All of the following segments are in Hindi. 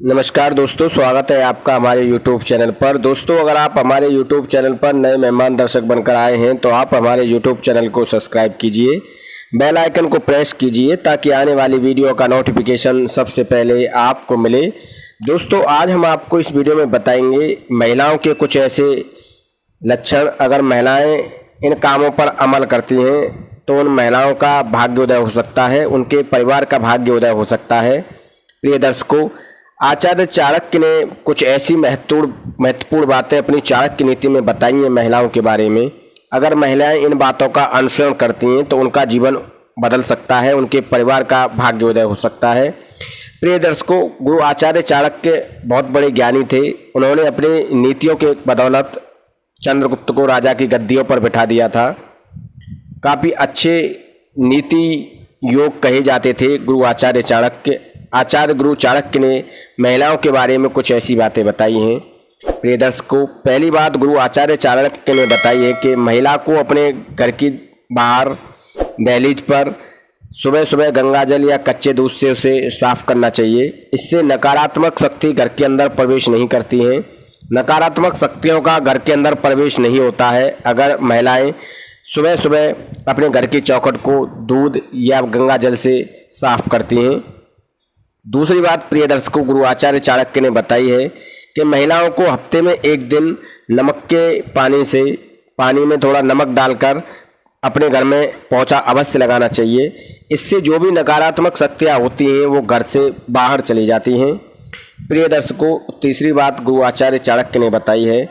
नमस्कार दोस्तों, स्वागत है आपका हमारे YouTube चैनल पर। दोस्तों, अगर आप हमारे YouTube चैनल पर नए मेहमान दर्शक बनकर आए हैं तो आप हमारे YouTube चैनल को सब्सक्राइब कीजिए, बेल आइकन को प्रेस कीजिए ताकि आने वाली वीडियो का नोटिफिकेशन सबसे पहले आपको मिले। दोस्तों, आज हम आपको इस वीडियो में बताएंगे महिलाओं के कुछ ऐसे लक्षण, अगर महिलाएँ इन कामों पर अमल करती हैं तो उन महिलाओं का भाग्योदय हो सकता है, उनके परिवार का भाग्योदय हो सकता है। प्रिय दर्शकों, आचार्य चाणक्य ने कुछ ऐसी महत्वपूर्ण बातें अपनी चाणक्य नीति में बताई हैं महिलाओं के बारे में। अगर महिलाएं इन बातों का अनुसरण करती हैं तो उनका जीवन बदल सकता है, उनके परिवार का भाग्योदय हो सकता है। प्रिय दर्शकों, गुरु आचार्य चाणक्य बहुत बड़े ज्ञानी थे। उन्होंने अपनी नीतियों के बदौलत चंद्रगुप्त को राजा की गद्दियों पर बिठा दिया था। काफ़ी अच्छे नीति योग कहे जाते थे गुरु आचार्य चाणक्य। आचार्य गुरु चाणक्य ने महिलाओं के बारे में कुछ ऐसी बातें बताई हैं। प्रिय दर्शकों, पहली बात गुरु आचार्य चाणक्य ने बताई है कि महिला को अपने घर की बाहर दहलीज पर सुबह सुबह गंगा जल या कच्चे दूध से उसे साफ करना चाहिए। इससे नकारात्मक शक्ति घर के अंदर प्रवेश नहीं करती हैं। नकारात्मक शक्तियों का घर के अंदर प्रवेश नहीं होता है अगर महिलाएं सुबह सुबह अपने घर की चौखट को दूध या गंगा जल से साफ करती हैं। दूसरी बात प्रिय दर्शकों, गुरु आचार्य चाणक्य ने बताई है कि महिलाओं को हफ्ते में एक दिन नमक के पानी में थोड़ा नमक डालकर अपने घर में पोंछा अवश्य लगाना चाहिए। इससे जो भी नकारात्मक शक्तियाँ होती हैं वो घर से बाहर चली जाती हैं। प्रिय दर्शकों, तीसरी बात गुरु आचार्य चाणक्य ने बताई है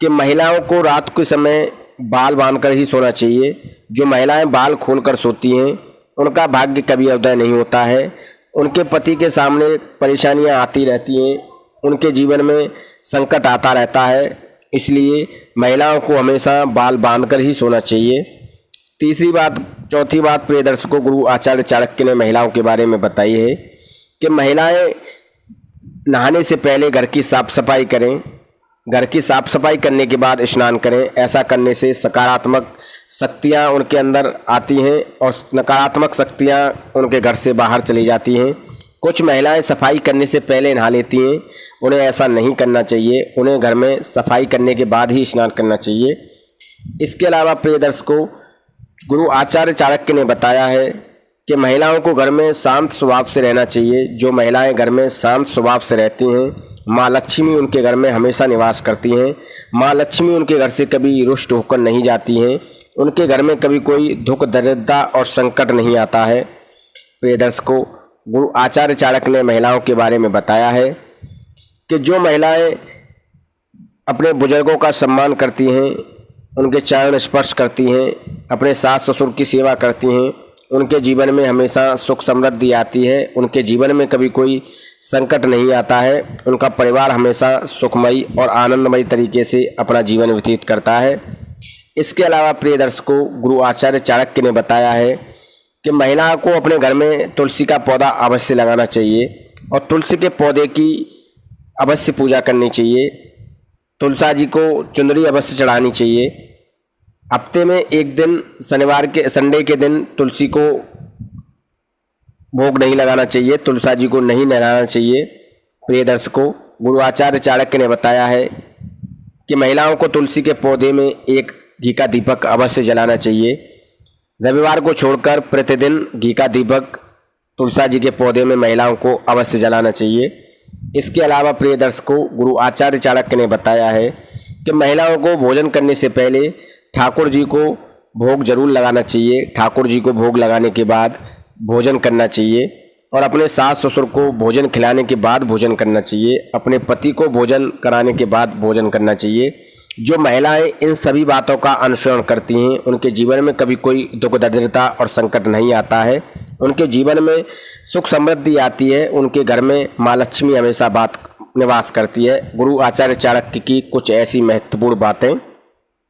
कि महिलाओं को रात के समय बाल बांधकर ही सोना चाहिए। जो महिलाएं बाल खोलकर सोती हैं उनका भाग्य कभी उदय नहीं होता है। उनके पति के सामने परेशानियां आती रहती हैं, उनके जीवन में संकट आता रहता है, इसलिए महिलाओं को हमेशा बाल बांधकर ही सोना चाहिए। चौथी बात प्रिय दर्शकों, गुरु आचार्य चाणक्य ने महिलाओं के बारे में बताई है कि महिलाएं नहाने से पहले घर की साफ सफाई करें, घर की साफ सफाई करने के बाद स्नान करें। ऐसा करने से सकारात्मक शक्तियाँ उनके अंदर आती हैं और नकारात्मक शक्तियाँ उनके घर से बाहर चली जाती हैं। कुछ महिलाएं सफाई करने से पहले नहा लेती हैं, उन्हें ऐसा नहीं करना चाहिए। उन्हें घर में सफाई करने के बाद ही स्नान करना चाहिए। इसके अलावा प्रिय दर्शकों, गुरु आचार्य चाणक्य ने बताया है कि महिलाओं को घर में शांत स्वभाव से रहना चाहिए। जो महिलाएं घर में शांत स्वभाव से रहती हैं, माँ लक्ष्मी उनके घर में हमेशा निवास करती हैं। माँ लक्ष्मी उनके घर से कभी रुष्ट होकर नहीं जाती हैं। उनके घर में कभी कोई दुख दरिद्रता और संकट नहीं आता है। प्रिय दर्शकों, गुरु आचार्य चाणक्य ने महिलाओं के बारे में बताया है कि जो महिलाएं अपने बुजुर्गों का सम्मान करती हैं, उनके चरण स्पर्श करती हैं, अपने सास ससुर की सेवा करती हैं, उनके जीवन में हमेशा सुख समृद्धि आती है। उनके जीवन में कभी कोई संकट नहीं आता है। उनका परिवार हमेशा सुखमयी और आनंदमयी तरीके से अपना जीवन व्यतीत करता है। इसके अलावा प्रिय दर्शकों, गुरु आचार्य चाणक्य ने बताया है कि महिला को अपने घर में तुलसी का पौधा अवश्य लगाना चाहिए और तुलसी के पौधे की अवश्य पूजा करनी चाहिए। तुलसा जी को चुनरी अवश्य चढ़ानी चाहिए। हफ्ते में एक दिन संडे के दिन तुलसी को भोग नहीं लगाना चाहिए, तुलसा जी को नहीं नहलाना चाहिए। प्रिय दर्शकों, गुरु आचार्य चाणक्य ने बताया है कि महिलाओं को तुलसी के पौधे में एक घी का दीपक अवश्य जलाना चाहिए। रविवार को छोड़कर प्रतिदिन घी का दीपक तुलसा जी के पौधे में महिलाओं को अवश्य जलाना चाहिए। इसके अलावा प्रिय दर्शकों, गुरु आचार्य चाणक्य ने बताया है कि महिलाओं को भोजन करने से पहले ठाकुर जी को भोग जरूर लगाना चाहिए। ठाकुर जी को भोग लगाने के बाद भोजन करना चाहिए और अपने सास ससुर को भोजन खिलाने के बाद भोजन करना चाहिए। अपने पति को भोजन कराने के बाद भोजन करना चाहिए। जो महिलाएं इन सभी बातों का अनुसरण करती हैं उनके जीवन में कभी कोई दुख दरिद्रता और संकट नहीं आता है। उनके जीवन में सुख समृद्धि आती है। उनके घर में माँ लक्ष्मी हमेशा निवास करती है। गुरु आचार्य चाणक्य की कुछ ऐसी महत्वपूर्ण बातें